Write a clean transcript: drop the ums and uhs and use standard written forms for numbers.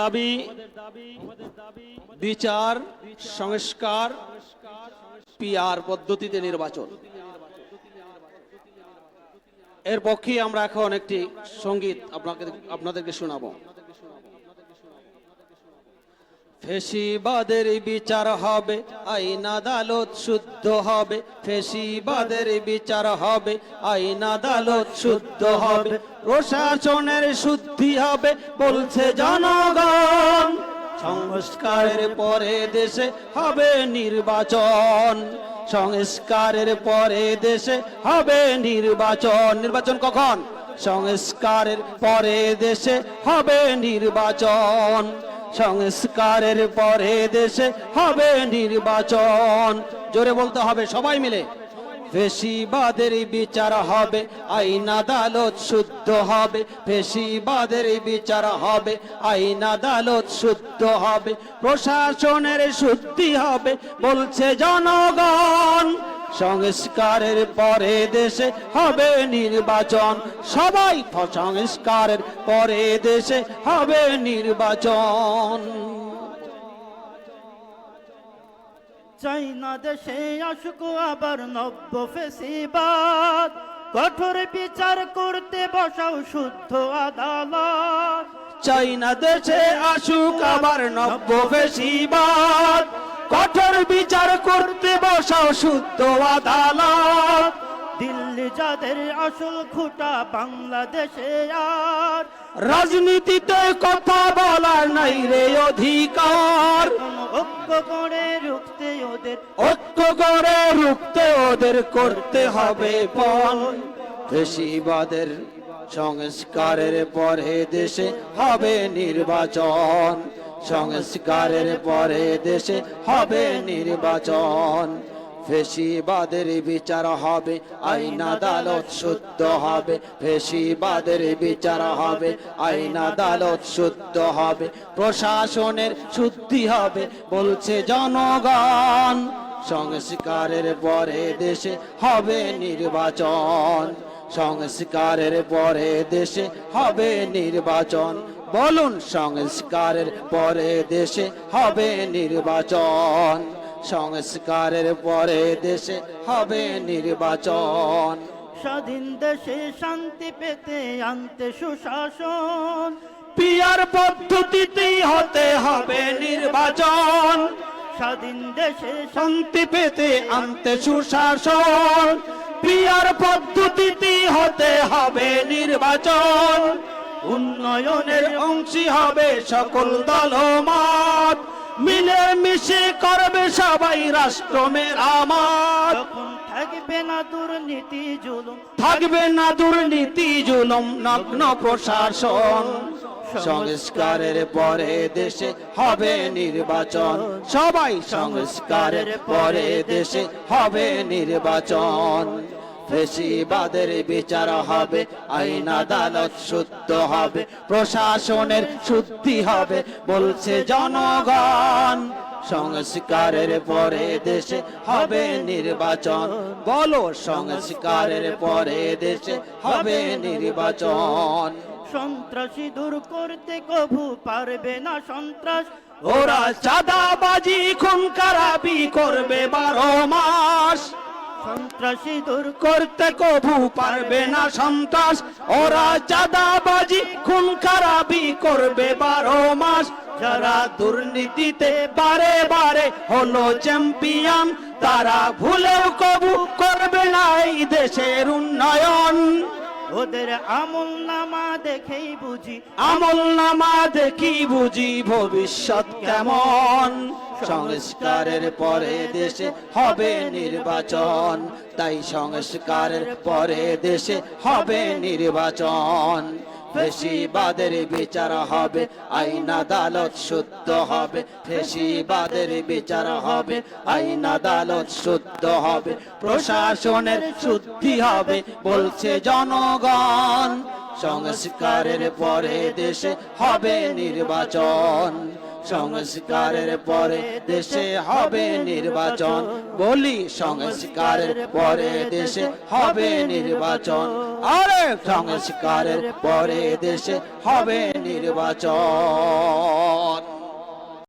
দাবি বিচার সংস্কার পিআর পদ্ধতিতে নির্বাচন। এর পক্ষে আমরা এখন একটি সঙ্গীত আপনাদেরকে শোনাবো। ফেসিবাদের বিচার হবে, আইন আদালত শুদ্ধ হবে। ফেসিবাদের বিচার হবে, আইন আদালত শুদ্ধ হবে। প্রশাসনের শুদ্ধি হবে বলছে জনগণ। সংস্কারের পরে দেশে হবে নির্বাচন। সংস্কারের পরে দেশে হবে নির্বাচন। নির্বাচন কখন? সংস্কারের পরে দেশে হবে নির্বাচন। সংস্কারের পরে দেশে হবে নির্বাচন। জোরে বলতে হবে সবাই মিলে। ফেসিবাদের বিচার হবে, আইন আদালত শুদ্ধ হবে। ফেসিবাদের বিচার হবে, আইন আদালত শুদ্ধ হবে। প্রশাসনের শুদ্ধি হবে বলছে জনগণ। সংস্কারের পরে দেশে হবে নির্বাচন। সবাই সংস্কারের পরে দেশে হবে নির্বাচন। চাই না দেশে আসুক আবার নব্য ফেসিবাদ। কঠোর বিচার করতে বসাও শুদ্ধ আদালত। চাই না দেশে আসুক আবার নব্য ফেসিবাদ। কঠোর বিচার করতে বসাও শুদ্ধ আদালত। দিল্লি যাদের আসল খুঁটা, বাংলাদেশে আর রাজনীতিতে কথা বলার নাই রে অধিকার। ঐক্য করে রুখতে ওদের, ঐক্য করে রুখতে ওদের করতে হবে পণ। ফেসিবাদের সংস্কারের পরে দেশে হবে নির্বাচন। সংস্কারের পরে দেশে হবে নির্বাচন। ফেসিবাদের বিচার হবে, আইন আদালত শুদ্ধ হবে। ফেসিবাদের বিচার হবে, আইন আদালত শুদ্ধ হবে। প্রশাসনের শুদ্ধি হবে বলছে জনগণ। সংস্কারের পরে দেশে হবে নির্বাচন। সংস্কারের পরে দেশে হবে নির্বাচন। বলুন, সংস্কারের পরে দেশে হবে নির্বাচন। সংস্কারের পরে দেশে হবে নির্বাচন। স্বাধীন দেশে শান্তি পেতে আনতে সুশাসন। পিআর পদ্ধতিতেই হতে হবে নির্বাচন। স্বাধীন দেশে শান্তি পেতে আনতে সুশাসন। পিআর পদ্ধতিতেই হতে হবে নির্বাচন। উন্নয়নের অংশী হবে সকল দলমত। মিলে মিশে করবে সবাই রাষ্ট্র মেরামত। তখন থাকবে না দুর্নীতি জুলুম, থাকবে না দুর্নীতি জুলুম নগ্ন প্রশাসন। সংস্কারের পরে দেশে হবে নির্বাচন। সবাই সংস্কারের পরে দেশে হবে নির্বাচন। ফেসিবাদের বিচার হবে, আইন আদালত শুদ্ধ হবে। প্রশাসনের শুদ্ধি হবে বলছে জনগণ। সংস্কারের পরে দেশে হবে নির্বাচন। বলো, সংস্কারের পরে দেশে হবে নির্বাচন। সন্ত্রাসী দূর করতে কভু পারবে না সন্ত্রাস। ওরা চাঁদাবাজি খুন খারাপি করবে 12 মাস। সন্ত্রাসী দূর করতে কভু পারবে না সন্ত্রাস। ওরা চাঁদাবাজি খুন খারাপি করবে 12 মাস। যারা দুর্নীতিতে বারে বারে হলো চ্যাম্পিয়ন, তারা ভুলেও কবু করবে না এই দেশের উন্নয়ন। ওদের আমল নামা দেখেই বুঝি, আমল নামা দেখি বুঝি ভবিষ্যৎ কেমন। সংস্কারের পরে দেশে হবে নির্বাচন। তাই সংস্কারের পরে দেশে হবে নির্বাচন। ফেসিবাদের বিচার হবে, আইন আদালত শুদ্ধ হবে। ফেসিবাদের বিচার হবে, আইন আদালত শুদ্ধ হবে। প্রশাসনের শুদ্ধি হবে বলছে জনগণ। সংস্কারের পরে দেশে হবে নির্বাচন। সংস্কারের পরে দেশে হবে নির্বাচন। বলি, সংস্কারের পরে দেশে হবে নির্বাচন। আরে সংস্কারের পরে দেশে হবে নির্বাচন।